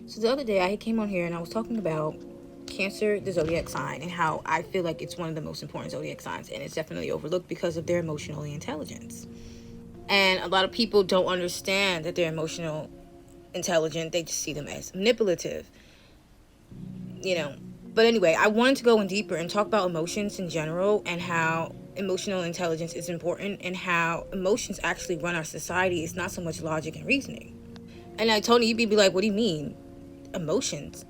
So the other day I came on here and I was talking about Cancer, the zodiac sign, and how I feel like it's one of the most important zodiac signs, and it's definitely overlooked because of their emotional intelligence. And a lot of people don't understand that they're emotional intelligent. They just see them as manipulative, you know. But anyway, I wanted to go in deeper and talk about emotions in general and how emotional intelligence is important and how emotions actually run our society. It's not so much logic and reasoning. And I told you'd be like, what do you mean? Emotions,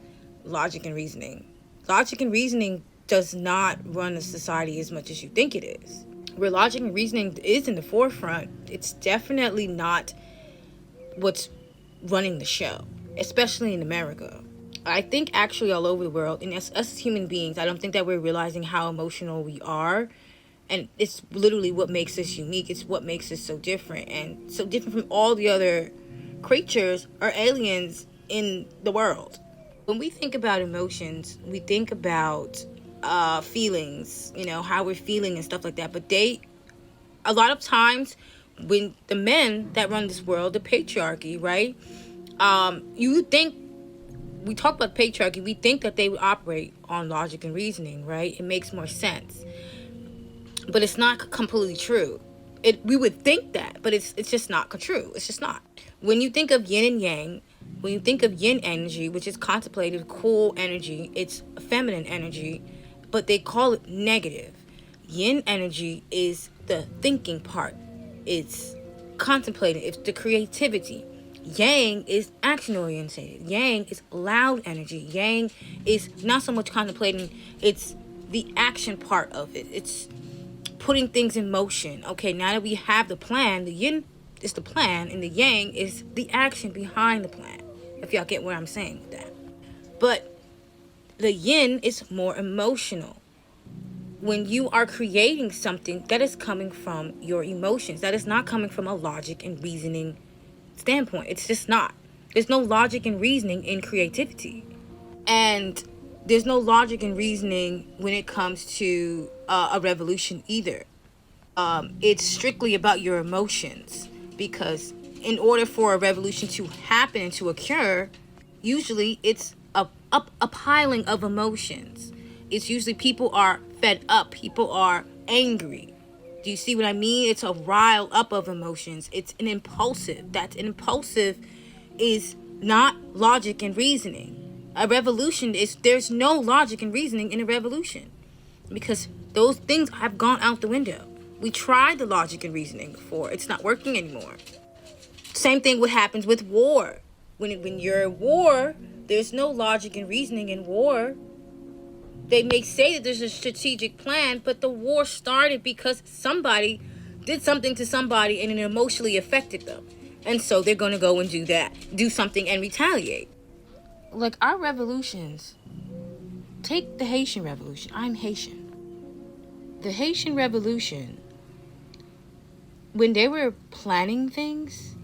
logic and reasoning. Logic and reasoning does not run a society as much as you think it is. Where logic and reasoning is in the forefront, it's definitely not what's running the show, especially in America. I think actually all over the world, and us as human beings, I don't think that we're realizing how emotional we are. And it's literally what makes us unique. It's what makes us so different and so different from all the other creatures or aliens in the world. When we think about emotions, we think about feelings, how we're feeling and stuff like that. But a lot of times, when the men that run this world, the patriarchy, right? You think, we talk about patriarchy, we think that they would operate on logic and reasoning, right? It makes more sense. But it's not completely true. We would think that, but it's just not true. It's just not. When you think of yin and yang, when you think of yin energy, which is contemplative, cool energy, it's feminine energy, but they call it negative. Yin energy is the thinking part. It's contemplating. It's the creativity. Yang is action oriented. Yang is loud energy. Yang is not so much contemplating. It's the action part of it. It's putting things in motion. Okay, now that we have the plan, the yin is the plan and the yang is the action behind the plan. If y'all get what I'm saying with that. But the yin is more emotional. When you are creating something, that is coming from your emotions. That is not coming from a logic and reasoning standpoint. It's just not. There's no logic and reasoning in creativity. And there's no logic and reasoning when it comes to a revolution either. It's strictly about your emotions, because in order for a revolution to happen and to occur, usually it's a piling of emotions. It's usually people are fed up, people are angry. Do you see what I mean? It's a rile up of emotions. It's an impulsive. Is not logic and reasoning. A revolution there's no logic and reasoning in a revolution, because those things have gone out the window. We tried the logic and reasoning before. It's not working anymore. Same thing what happens with war. When you're at war, there's no logic and reasoning in war. They may say that there's a strategic plan, but the war started because somebody did something to somebody and it emotionally affected them. And so they're going to go and do something and retaliate. Like our revolutions, take the Haitian Revolution. I'm Haitian. The Haitian Revolution, when they were planning things,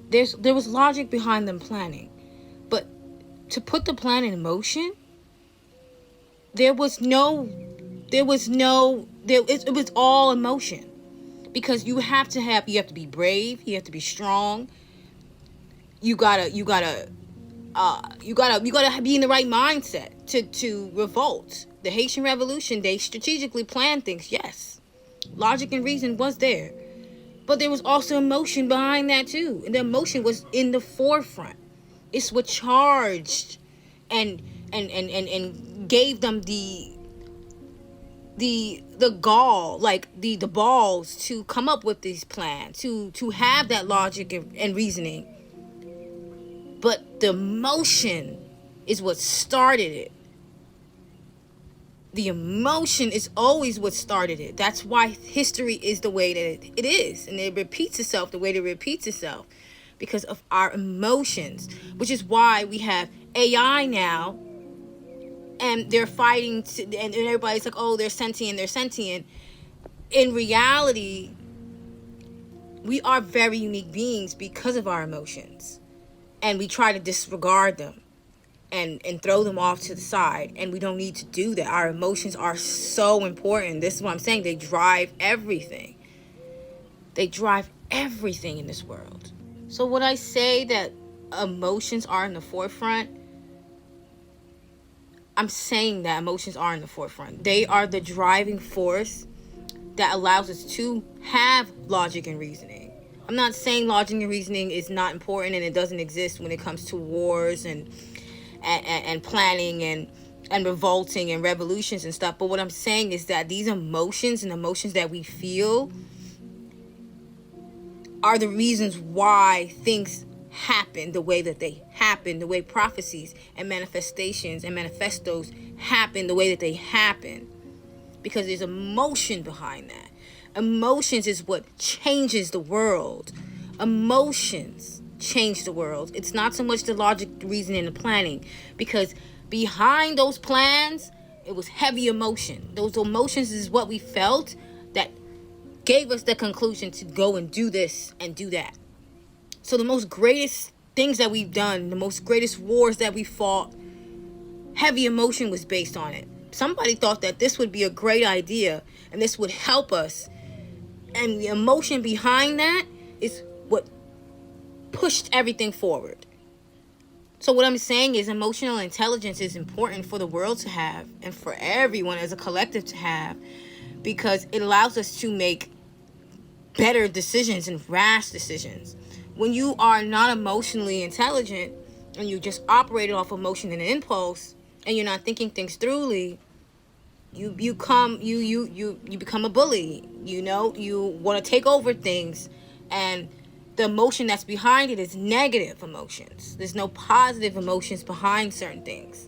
there was logic behind them planning. But to put the plan in motion, it was all emotion. Because you have to be brave, you have to be strong. You gotta be in the right mindset to revolt. The Haitian Revolution, they strategically planned things, yes. Logic and reason was there. But there was also emotion behind that too. And the emotion was in the forefront. It's what charged and gave them the gall, like the balls to come up with these plans, to have that logic and reasoning. But the emotion is what started it. The emotion is always what started it. That's why history is the way that it is. And it repeats itself the way that it repeats itself. Because of our emotions. Which is why we have AI now. And they're fighting. And everybody's like, oh, they're sentient. In reality, we are very unique beings because of our emotions. And we try to disregard them. And throw them off to the side. And we don't need to do that. Our emotions are so important. This is what I'm saying. They drive everything. They drive everything in this world. So would I say that emotions are in the forefront, I'm saying that emotions are in the forefront. They are the driving force that allows us to have logic and reasoning. I'm not saying logic and reasoning is not important and it doesn't exist when it comes to wars and planning and revolting and revolutions and stuff. But what I'm saying is that these emotions and emotions that we feel are the reasons why things happen the way that they happen, the way prophecies and manifestations and manifestos happen the way that they happen. Because there's emotion behind that. Emotions is what changes the world. Emotions change the world. It's not so much the logic, the reasoning, and the planning. Because behind those plans, it was heavy emotion. Those emotions is what we felt that gave us the conclusion to go and do this and do that. So the most greatest things that we've done, the most greatest wars that we fought, heavy emotion was based on it. Somebody thought that this would be a great idea and this would help us. And the emotion behind that is what pushed everything forward. So what I'm saying is emotional intelligence is important for the world to have and for everyone as a collective to have, because it allows us to make better decisions and rash decisions. When you are not emotionally intelligent and you just operate off emotion and impulse and you're not thinking things thoroughly, you become a bully. You want to take over things, and the emotion that's behind it is negative emotions. There's no positive emotions behind certain things.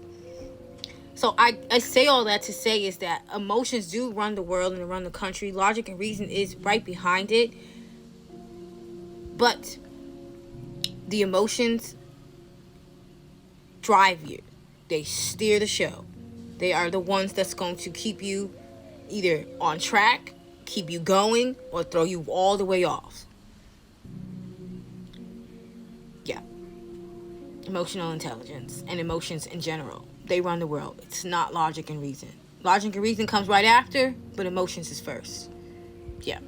So I say all that to say is that emotions do run the world and run the country. Logic and reason is right behind it. But the emotions drive you. They steer the show. They are the ones that's going to keep you either on track, keep you going, or throw you all the way off. Yeah. Emotional intelligence and emotions in general. They run the world. It's not logic and reason. Logic and reason comes right after, but emotions is first. Yeah.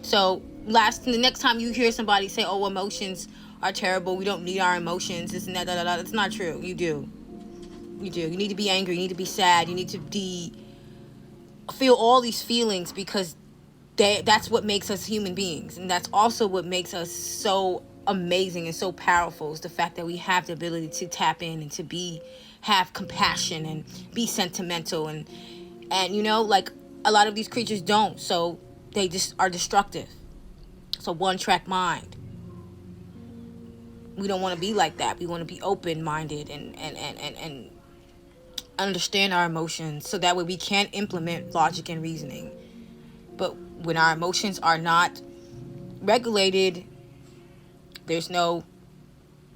So the next time you hear somebody say, oh, emotions are terrible, we don't need our emotions, this and that, that's not true. You do. You need to be angry, you need to be sad, you need to feel all these feelings, because that's what makes us human beings. And that's also what makes us so amazing and so powerful, is the fact that we have the ability to tap in and to have compassion and be sentimental and like a lot of these creatures don't, so they just are destructive. So one-track mind. We don't want to be like that. We want to be open-minded and understand our emotions, so that way we can implement logic and reasoning. But when our emotions are not regulated, there's no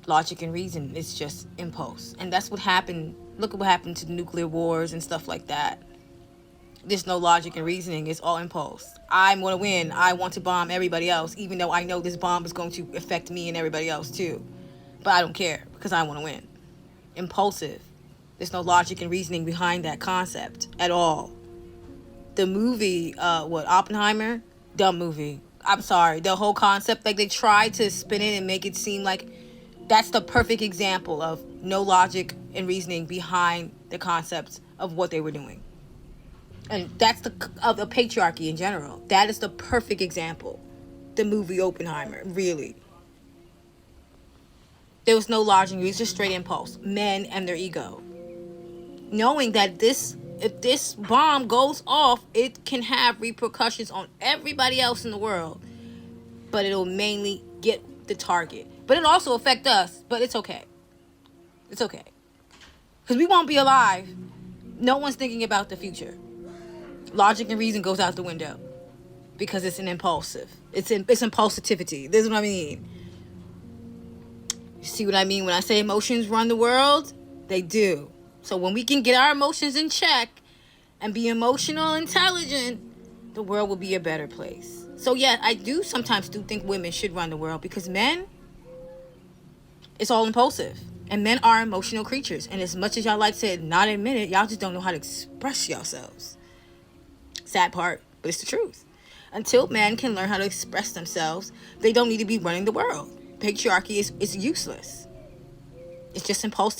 logic and reason. It's just impulse. And that's what happened. Look at what happened to the nuclear wars and stuff like that. There's no logic and reasoning. It's all impulse. I want to win. I want to bomb everybody else, even though I know this bomb is going to affect me and everybody else too. But I don't care, because I want to win. Impulsive. There's no logic and reasoning behind that concept at all. The movie, Oppenheimer? Dumb movie. I'm sorry. The whole concept, like, they tried to spin it and make it seem like that's the perfect example of no logic and reasoning behind the concepts of what they were doing. And that's of the patriarchy in general. That is the perfect example. The movie Oppenheimer, really. There was no logic. It was just straight impulse. Men and their ego. Knowing that if this bomb goes off, it can have repercussions on everybody else in the world. But it'll mainly get the target. But it'll also affect us. But it's okay. It's okay. Because we won't be alive. No one's thinking about the future. Logic and reason goes out the window. Because it's an impulsive. It's impulsivity. This is what I mean. You see what I mean when I say emotions run the world? They do. So when we can get our emotions in check and be emotional intelligent, the world will be a better place. So yeah, I do sometimes think women should run the world, because men, it's all impulsive. And men are emotional creatures. And as much as y'all like to not admit it, y'all just don't know how to express yourselves. Sad part, but it's the truth. Until men can learn how to express themselves, they don't need to be running the world. Patriarchy is useless. It's just impulsive.